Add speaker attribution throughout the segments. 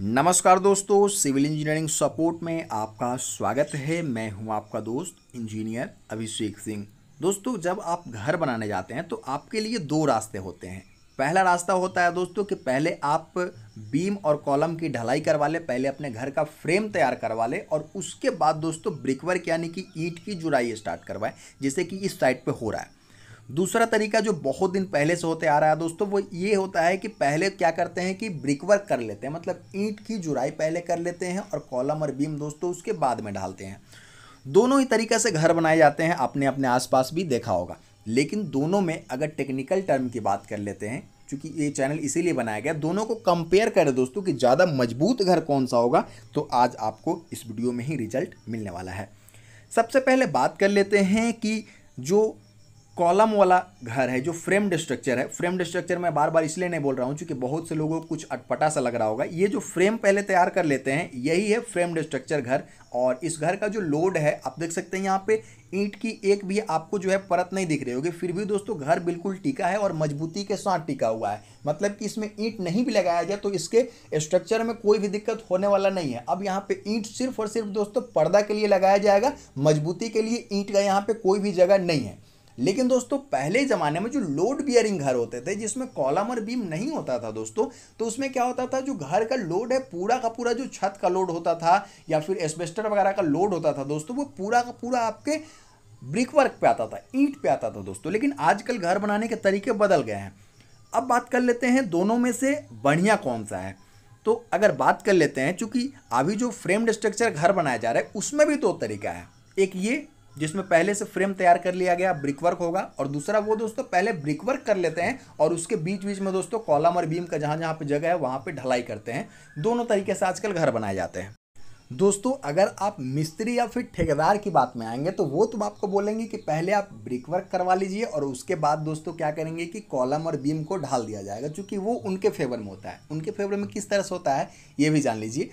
Speaker 1: नमस्कार दोस्तों, civil engineering support में आपका स्वागत है। मैं हूं आपका दोस्त इंजीनियर अभिषेक सिंह। दोस्तों, जब आप घर बनाने जाते हैं तो आपके लिए दो रास्ते होते हैं। पहला रास्ता होता है दोस्तों कि पहले आप बीम और कॉलम की ढलाई करवा लें, पहले अपने घर का फ्रेम तैयार करवा लें और उसके बाद दोस्तों ब्रिकवर्क यानी कि ईंट की जुड़ाई स्टार्ट करवाएं, जैसे कि इस साइड पर हो रहा है। दूसरा तरीका जो बहुत दिन पहले से होते आ रहा है दोस्तों, वो ये होता है कि पहले क्या करते हैं कि ब्रिकवर्क कर लेते हैं, मतलब ईंट की जुड़ाई पहले कर लेते हैं और कॉलम और बीम दोस्तों उसके बाद में डालते हैं। दोनों ही तरीके से घर बनाए जाते हैं, आपने अपने आसपास भी देखा होगा। लेकिन दोनों में अगर टेक्निकल टर्म की बात कर लेते हैं, क्योंकि ये चैनल इसीलिए बनाया गया, दोनों को कंपेयर करें दोस्तों कि ज़्यादा मजबूत घर कौन सा होगा, तो आज आपको इस वीडियो में ही रिजल्ट मिलने वाला है। सबसे पहले बात कर लेते हैं कि जो कॉलम वाला घर है, जो फ्रेम्ड स्ट्रक्चर है, फ्रेम्ड स्ट्रक्चर मैं बार बार इसलिए नहीं बोल रहा हूँ क्योंकि बहुत से लोगों को कुछ अटपटा सा लग रहा होगा। ये जो फ्रेम पहले तैयार कर लेते हैं, यही है फ्रेम्ड स्ट्रक्चर घर। और इस घर का जो लोड है, आप देख सकते हैं यहाँ पे ईंट की एक भी आपको जो है परत नहीं दिख रही होगी, फिर भी दोस्तों घर बिल्कुल टिका है और मजबूती के साथ टिका हुआ है। मतलब कि इसमें ईंट नहीं भी लगाया जाए तो इसके स्ट्रक्चर में कोई भी दिक्कत होने वाला नहीं है। अब यहाँ पे ईंट सिर्फ और सिर्फ दोस्तों पर्दा के लिए लगाया जाएगा, मजबूती के लिए ईंट का यहाँ पे कोई भी जगह नहीं है। लेकिन दोस्तों पहले ज़माने में जो लोड बियरिंग घर होते थे, जिसमें कॉलम और बीम नहीं होता था दोस्तों, तो उसमें क्या होता था, जो घर का लोड है पूरा का पूरा, जो छत का लोड होता था या फिर एस्बेस्टर वगैरह का लोड होता था दोस्तों, वो पूरा का पूरा आपके ब्रिक वर्क पे आता था, ईंट पे आता था दोस्तों। लेकिन आजकल घर बनाने के तरीके बदल गए हैं। अब बात कर लेते हैं दोनों में से बढ़िया कौन सा है। तो अगर बात कर लेते हैं, चूंकि अभी जो फ्रेम्ड स्ट्रक्चर घर बनाया जा रहा है उसमें भी दो तरीका है। एक ये जिसमें पहले से फ्रेम तैयार कर लिया गया ब्रिकवर्क होगा, और दूसरा वो दोस्तों पहले ब्रिकवर्क कर लेते हैं और उसके बीच बीच में दोस्तों कॉलम और बीम का जहां जहां पे जगह है वहां पे ढलाई करते हैं। दोनों तरीके से आजकल घर बनाए जाते हैं। दोस्तों अगर आप मिस्त्री या फिर ठेकेदार की बात में आएंगे तो वो तुम आपको बोलेंगे कि पहले आप ब्रिकवर्क करवा लीजिए और उसके बाद दोस्तों क्या करेंगे कि कॉलम और बीम को ढाल दिया जाएगा, क्योंकि वो उनके फेवर में होता है। उनके फेवर में किस तरह से होता है ये भी जान लीजिए।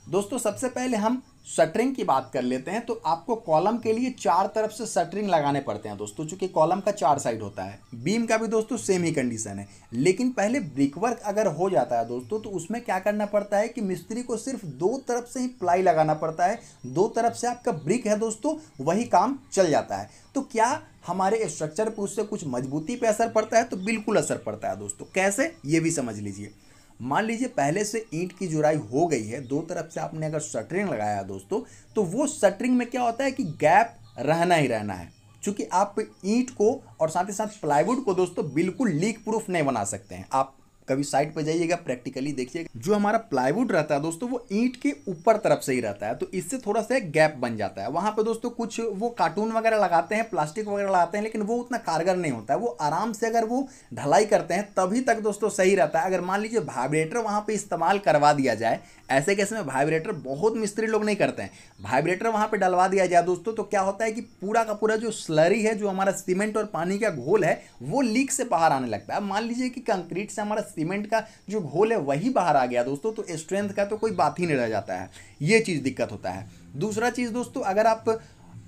Speaker 1: दोस्तों सबसे पहले हम शटरिंग की बात कर लेते हैं। तो आपको कॉलम के लिए चार तरफ से शटरिंग लगाने पड़ते हैं दोस्तों, चूंकि कॉलम का चार साइड होता है। बीम का भी दोस्तों सेम ही कंडीशन है। लेकिन पहले ब्रिकवर्क अगर हो जाता है दोस्तों, तो उसमें क्या करना पड़ता है कि मिस्त्री को सिर्फ दो तरफ से ही प्लाई लगाना पड़ता है। दो तरफ से आपका ब्रिक है दोस्तों, वही काम चल जाता है। तो क्या हमारे स्ट्रक्चर पर उससे कुछ मजबूती पे असर पड़ता है? तो बिल्कुल असर पड़ता है दोस्तों। कैसे, ये भी समझ लीजिए। मान लीजिए पहले से ईंट की जुड़ाई हो गई है, दो तरफ से आपने अगर शटरिंग लगाया है दोस्तों, तो वो शटरिंग में क्या होता है कि गैप रहना ही रहना है। क्योंकि आप ईंट को और साथ ही साथ प्लाईवुड को दोस्तों बिल्कुल लीक प्रूफ नहीं बना सकते हैं। आप कभी साइट पे जाइएगा, प्रैक्टिकली देखिएगा, जो हमारा प्लाईवुड रहता है दोस्तों वो ईंट के ऊपर तरफ से ही रहता है, तो इससे थोड़ा सा एक गैप बन जाता है। वहां पे दोस्तों कुछ वो कार्टून वगैरह लगाते हैं, प्लास्टिक वगैरह लगाते हैं, लेकिन वो उतना कारगर नहीं होता है। वो आराम से अगर वो ढलाई करते हैं तभी तक दोस्तों सही रहता है। अगर मान लीजिए वाइब्रेटर वहां पे इस्तेमाल करवा दिया जाए, ऐसे केस में वाइब्रेटर बहुत मिस्त्री लोग नहीं करते हैं, वाइब्रेटर वहां पे डलवा दिया जाए दोस्तों, तो क्या होता है कि पूरा का पूरा जो स्लरी है, जो हमारा सीमेंट और पानी का घोल है, वो लीक से बाहर आने लगता है। अब मान लीजिए कि कंक्रीट से हमारा सीमेंट का जो घोल है वही बाहर आ गया दोस्तों, तो स्ट्रेंथ का तो कोई बात ही नहीं रह जाता है। ये चीज़ दिक्कत होता है। दूसरा चीज़ दोस्तों, अगर आप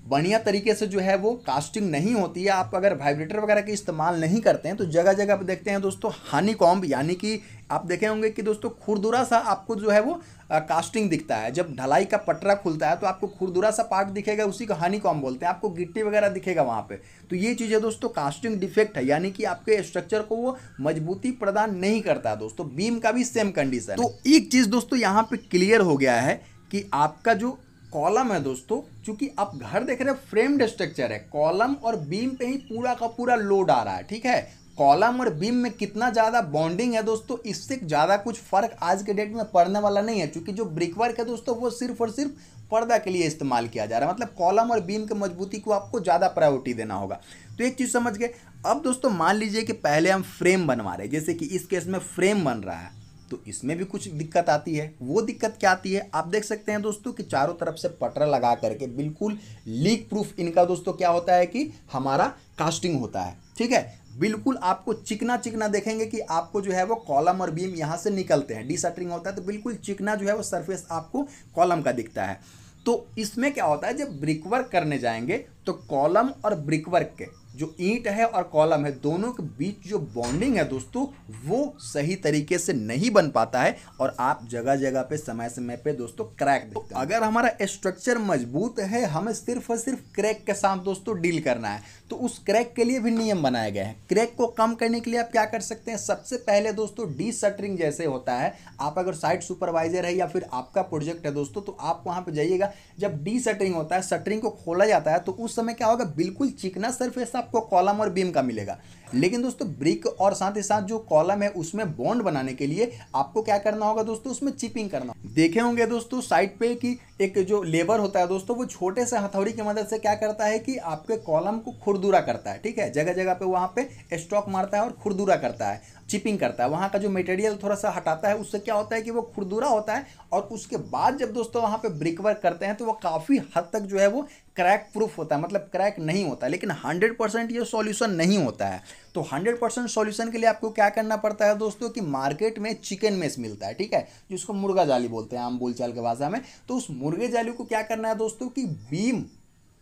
Speaker 1: बढ़िया तरीके से जो है वो कास्टिंग नहीं होती है, आप अगर वाइब्रेटर वगैरह के इस्तेमाल नहीं करते हैं, तो जगह जगह पे देखते हैं दोस्तों हानी कॉम्ब, यानी कि आप देखे होंगे कि दोस्तों खुरदुरा सा आपको जो है वो कास्टिंग दिखता है। जब ढलाई का पटरा खुलता है तो आपको खुरदुरा सा पार्ट दिखेगा, उसी को हानी कॉम्ब बोलते हैं। आपको गिट्टी वगैरह दिखेगा वहाँ पे। तो ये चीज़ें दोस्तों कास्टिंग डिफेक्ट है, यानी कि आपके स्ट्रक्चर को वो मजबूती प्रदान नहीं करता है दोस्तों। बीम का भी सेम कंडीशन है। तो एक चीज़ दोस्तों यहाँ पे क्लियर हो गया है कि आपका जो कॉलम है दोस्तों, चूंकि आप घर देख रहे हैं फ्रेम्ड स्ट्रक्चर है, कॉलम और बीम पे ही पूरा का पूरा लोड आ रहा है, ठीक है। कॉलम और बीम में कितना ज़्यादा बॉन्डिंग है दोस्तों, इससे ज़्यादा कुछ फर्क आज के डेट में पड़ने वाला नहीं है। क्योंकि जो ब्रिकवर्क है दोस्तों वो सिर्फ और सिर्फ पर्दा के लिए इस्तेमाल किया जा रहा है। मतलब कॉलम और बीम की मजबूती को आपको ज़्यादा प्रायोरिटी देना होगा। तो एक चीज़ समझ गए। अब दोस्तों मान लीजिए कि पहले हम फ्रेम बनवा रहे हैं, जैसे कि इस केस में फ्रेम बन रहा है, तो इसमें भी कुछ दिक्कत आती है। वो दिक्कत क्या आती है, आप देख सकते हैं दोस्तों कि चारों तरफ से पटरा लगा करके बिल्कुल लीक प्रूफ इनका दोस्तों क्या होता है कि हमारा कास्टिंग होता है, ठीक है। बिल्कुल आपको चिकना चिकना देखेंगे कि आपको जो है वो कॉलम और बीम यहाँ से निकलते हैं, डीशटरिंग होता है तो बिल्कुल चिकना जो है वो सरफेस आपको कॉलम का दिखता है। तो इसमें क्या होता है, जब ब्रिकवर्क करने जाएंगे तो कॉलम और ब्रिकवर्क के जो ईंट है और कॉलम है दोनों के बीच जो बॉन्डिंग है दोस्तों वो सही तरीके से नहीं बन पाता है और आप जगह जगह पे समय समय पे दोस्तों क्रैक देखते हैं। अगर हमारा स्ट्रक्चर मजबूत है, हमें सिर्फ और सिर्फ क्रैक के साथ दोस्तों डील करना है, तो उस क्रैक के लिए भी नियम बनाए गए हैं। क्रैक को कम करने के लिए आप क्या कर सकते हैं, सबसे पहले दोस्तों डी शटरिंग जैसे होता है, आप अगर साइट सुपरवाइजर है या फिर आपका प्रोजेक्ट है दोस्तों तो आप वहां पे जाइएगा। जब डी शटरिंग होता है, शटरिंग को खोला जाता है तो उस समय क्या होगा, बिल्कुल चिकना सरफेस आपको कॉलम और बीम का मिलेगा। लेकिन दोस्तों ब्रिक और साथ ही साथ जो कॉलम है उसमें बॉन्ड बनाने के लिए आपको क्या करना होगा दोस्तों, उसमें चिपिंग करना। देखे होंगे दोस्तों साइट पे कि एक जो लेबर होता है दोस्तों वो छोटे से हथौड़ी की मदद से क्या करता है कि आपके कॉलम को खुरदुरा करता है, ठीक है, जगह जगह पे वहां पे स्ट्रोक मारता है और खुरदुरा करता है, चिपिंग करता है, वहां का जो मटेरियल थोड़ा सा हटाता है। उससे क्या होता है कि वो खुरदुरा होता है और उसके बाद जब दोस्तों वहां पे ब्रिक वर्क करते हैं तो वो काफी हद तक जो है वो क्रैक प्रूफ होता है, मतलब क्रैक नहीं होता। लेकिन 100% ये सॉल्यूशन नहीं होता है। तो 100% सॉल्यूशन के लिए आपको क्या करना पड़ता है दोस्तों कि मार्केट में चिकन मेस मिलता है, ठीक है, जिसको मुर्गा जाली बोलते हैं आम बोलचाल के भाषा में। तो उस मुर्गे जाली को क्या करना है दोस्तों कि बीम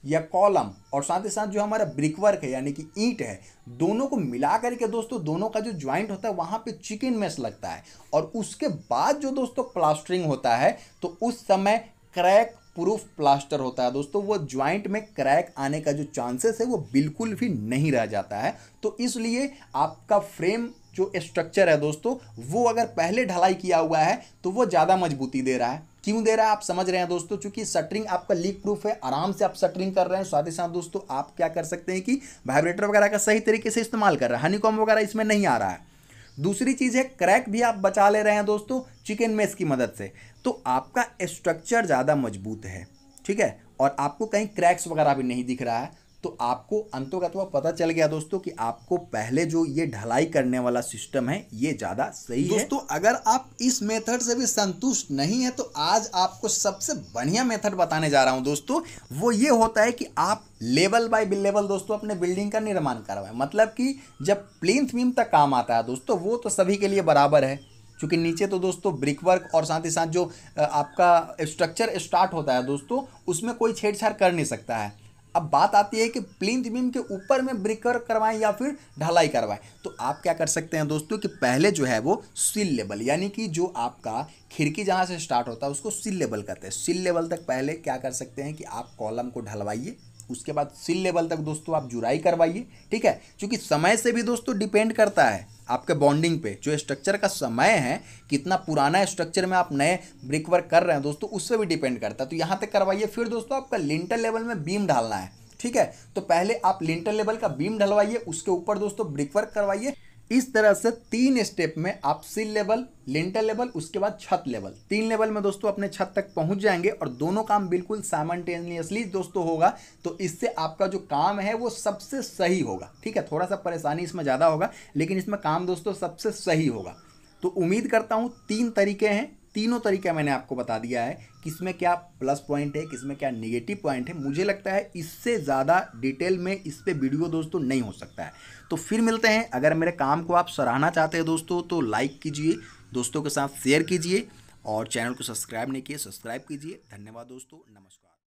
Speaker 1: या कॉलम और साथ ही साथ जो हमारा ब्रिक वर्क है यानी कि ईंट है, दोनों को मिला करके दोस्तों दोनों का जो ज्वाइंट होता है वहां पे चिकन मेस लगता है और उसके बाद जो दोस्तों प्लास्टरिंग होता है तो उस समय क्रैक प्रूफ प्लास्टर होता है दोस्तों। वो ज्वाइंट में क्रैक आने का जो चांसेस है वो बिल्कुल भी नहीं रह जाता है। तो इसलिए आपका फ्रेम जो स्ट्रक्चर है दोस्तों वो अगर पहले ढलाई किया हुआ है तो वो ज़्यादा मजबूती दे रहा है। क्यों दे रहा है आप समझ रहे हैं दोस्तों, क्योंकि शटरिंग आपका लीक प्रूफ है, आराम से आप शटरिंग कर रहे हैं। साथ ही साथ दोस्तों आप क्या कर सकते हैं कि वाइब्रेटर वगैरह का सही तरीके से इस्तेमाल कर रहे हैं, हनीकॉम्ब वगैरह इसमें नहीं आ रहा है। दूसरी चीज़ है क्रैक भी आप बचा ले रहे हैं दोस्तों चिकन मेस की मदद से। तो आपका स्ट्रक्चर ज़्यादा मजबूत है, ठीक है, और आपको कहीं क्रैक्स वगैरह भी नहीं दिख रहा है। तो आपको अंततः पता चल गया दोस्तों कि आपको पहले जो ये ढलाई करने वाला सिस्टम है ये ज़्यादा सही है। दोस्तों अगर आप इस मेथड से भी संतुष्ट नहीं है तो आज आपको सबसे बढ़िया मेथड बताने जा रहा हूं दोस्तों। वो ये होता है कि आप लेवल बाय लेवल दोस्तों अपने बिल्डिंग का निर्माण करवाएं। मतलब कि जब प्लिंथ बीम तक काम आता है दोस्तों वो तो सभी के लिए बराबर है, क्योंकि नीचे तो दोस्तों ब्रिक वर्क और साथ ही साथ जो आपका स्ट्रक्चर स्टार्ट होता है दोस्तों उसमें कोई छेड़छाड़ कर नहीं सकता है। अब बात आती है कि प्लिंथ बीम के ऊपर में ब्रिक वर्क करवाएं या फिर ढलाई करवाएं। तो आप क्या कर सकते हैं दोस्तों कि पहले जो है वो सिल लेवल यानी कि जो आपका खिड़की जहाँ से स्टार्ट होता है उसको सिल लेवल कहते हैं। सिल लेवल तक पहले क्या कर सकते हैं कि आप कॉलम को ढलवाइए, उसके बाद सिल लेवल तक दोस्तों आप जुराई करवाइए, ठीक है, क्योंकि समय से भी दोस्तों डिपेंड करता है आपके बॉन्डिंग पे। जो स्ट्रक्चर का समय है, कितना पुराना स्ट्रक्चर में आप नए ब्रिक वर्क कर रहे हैं दोस्तों उससे भी डिपेंड करता है। तो यहाँ तक करवाइए। फिर दोस्तों आपका लिंटर लेवल में बीम डालना है, ठीक है, तो पहले आप लिंटर लेवल का बीम ढलवाइए, उसके ऊपर दोस्तों ब्रिक वर्क करवाइए। इस तरह से 3 स्टेप में आप सिल लेवल, लिंटर लेवल, उसके बाद छत लेवल, 3 लेवल में दोस्तों अपने छत तक पहुंच जाएंगे और दोनों काम बिल्कुल साइमल्टेनियसली दोस्तों होगा। तो इससे आपका जो काम है वो सबसे सही होगा, ठीक है, थोड़ा सा परेशानी इसमें ज़्यादा होगा लेकिन इसमें काम दोस्तों सबसे सही होगा। तो उम्मीद करता हूँ 3 तरीके हैं, तीनों तरीका मैंने आपको बता दिया है किसमें क्या प्लस पॉइंट है, किसमें क्या नेगेटिव पॉइंट है। मुझे लगता है इससे ज़्यादा डिटेल में इस पे वीडियो दोस्तों नहीं हो सकता है। तो फिर मिलते हैं। अगर मेरे काम को आप सराहना चाहते हैं दोस्तों तो लाइक कीजिए, दोस्तों के साथ शेयर कीजिए और चैनल को सब्सक्राइब नहीं किए सब्सक्राइब कीजिए। धन्यवाद दोस्तों, नमस्कार।